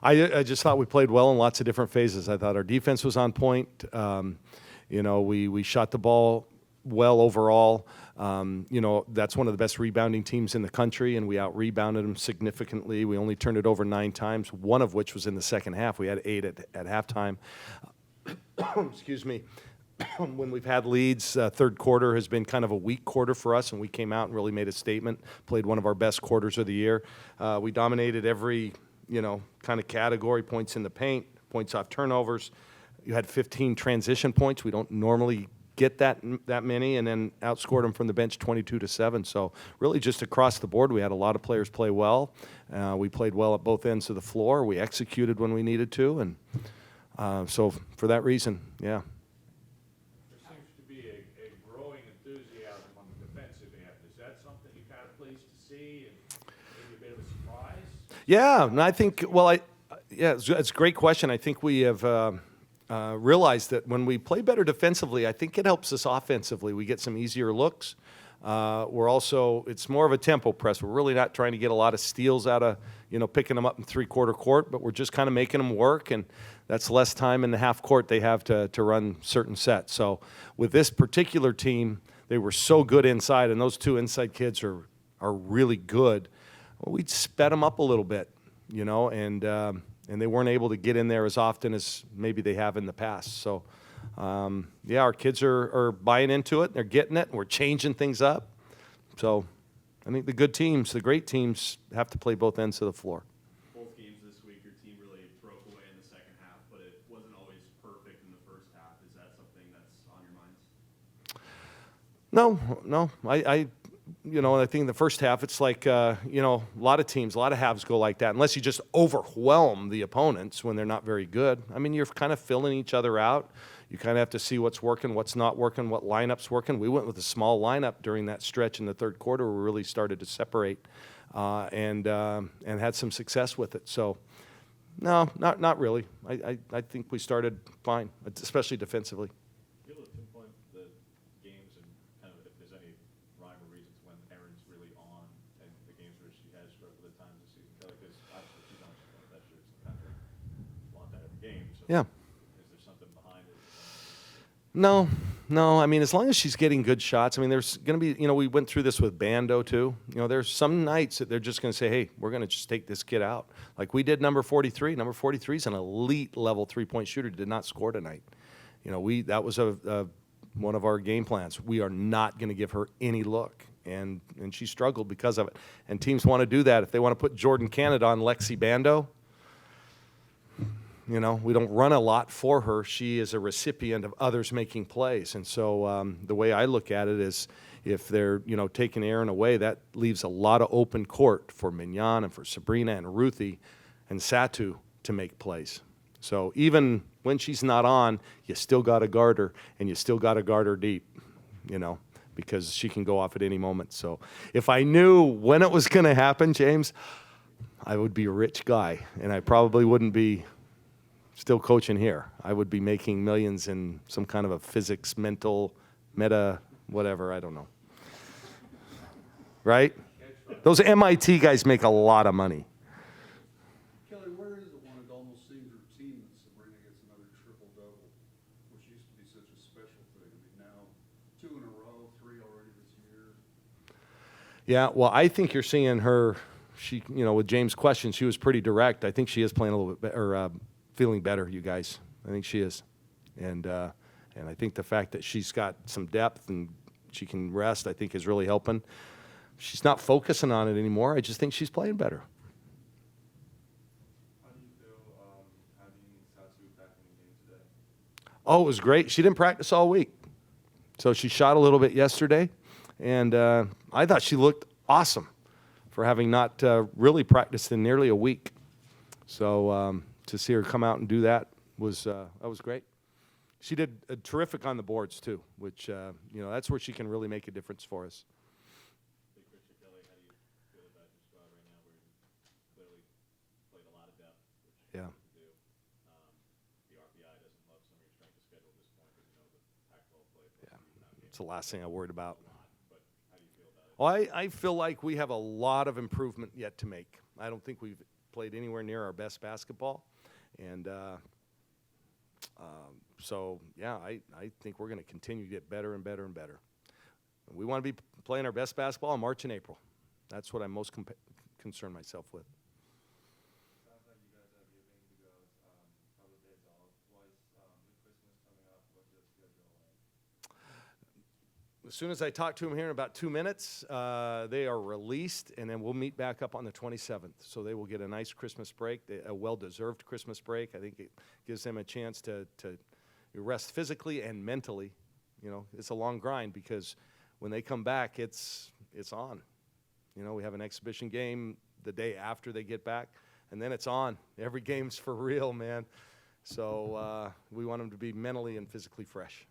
I just thought we played well in lots of different phases. I thought our defense was on point. We shot the ball well overall. That's one of the best rebounding teams in the country, and we out-rebounded them significantly. We only turned it over 9 times, one of which was in the second half. We had 8 at halftime. Excuse me. When we've had leads, third quarter has been kind of a weak quarter for us, and we came out and really made a statement, played one of our best quarters of the year. We dominated every, kind of category, points in the paint, points off turnovers. You had 15 transition points. We don't normally get that many, and then outscored them from the bench 22-7. So really just across the board, we had a lot of players play well. We played well at both ends of the floor. We executed when we needed to, and so for that reason, yeah. Yeah, and I think, it's a great question. I think we have realized that when we play better defensively, I think it helps us offensively. We get some easier looks. It's more of a tempo press. We're really not trying to get a lot of steals out of, picking them up in three-quarter court, but we're just kind of making them work, and that's less time in the half court they have to run certain sets. So with this particular team, they were so good inside, and those 2 inside kids are really good. Well, we sped them up a little bit, and they weren't able to get in there as often as maybe they have in the past. So, our kids are buying into it. They're getting it, and we're changing things up. So I think the good teams, the great teams, have to play both ends of the floor. Both games this week, your team really broke away in the second half, but it wasn't always perfect in the first half. Is that something that's on your minds? No. I think in the first half, it's like, a lot of teams, a lot of halves go like that, unless you just overwhelm the opponents when they're not very good. I mean, you're kind of filling each other out. You kind of have to see what's working, what's not working, what lineup's working. We went with a small lineup during that stretch in the third quarter where we really started to separate and had some success with it. So, no, not really. I think we started fine, especially defensively. Yeah. Is there something behind it? No. I mean, as long as she's getting good shots, I mean, there's going to be, we went through this with Bando too. There's some nights that they're just going to say, hey, we're going to just take this kid out. Like we did number 43. Number 43 is an elite level 3-point shooter, did not score tonight. That was one of our game plans. We are not going to give her any look. And she struggled because of it. And teams want to do that. If they want to put Jordan Canada on Lexi Bando, we don't run a lot for her. She is a recipient of others making plays. And so the way I look at it is if they're, taking Aaron away, that leaves a lot of open court for Mignon and for Sabrina and Ruthie and Satu to make plays. So even when she's not on, you still got to guard her, and you still got to guard her deep, because she can go off at any moment. So if I knew when it was going to happen, James, I would be a rich guy, and I probably wouldn't be still coaching here. I would be making millions in some kind of a physics, mental, meta, whatever, I don't know. Right? Those MIT guys make a lot of money. Kelly, where is it when it almost seems routine that Sabrina gets another triple-double, which used to be such a special thing? I mean, now 2 in a row, 3 already this year. Yeah, well, I think you're seeing her, with James' question, she was pretty direct. I think she is playing a little bit better, feeling better, you guys. I think she is. And I think the fact that she's got some depth and she can rest, I think is really helping. She's not focusing on it anymore. I just think she's playing better. How do you feel having Satu back in the game today? Oh, it was great. She didn't practice all week. So she shot a little bit yesterday. And I thought she looked awesome for having not really practiced in nearly a week. So to see her come out and do that was great. She did terrific on the boards too, which that's where she can really make a difference for us. Big picture, Kelly, how do you feel about your squad right now? Where you clearly played a lot of depth, which you do. The RPI doesn't love some of your strength of schedule at this point, but the Pac-12 play. It's the last thing I worried about. But how do you feel about it? Well, I feel like we have a lot of improvement yet to make. I don't think we've played anywhere near our best basketball. And so, yeah, I think we're going to continue to get better and better and better. We want to be playing our best basketball in March and April. That's what I'm most concerned myself with. Sounds like you guys are giving you guys a couple of days off. With Christmas coming up, what's your schedule like? As soon as I talk to them here in about 2 minutes, they are released, and then we'll meet back up on the 27th. So they will get a nice Christmas break, a well-deserved Christmas break. I think it gives them a chance to rest physically and mentally. You know, it's a long grind because when they come back, it's on. You know, we have an exhibition game the day after they get back, and then it's on. Every game's for real, man. So we want them to be mentally and physically fresh.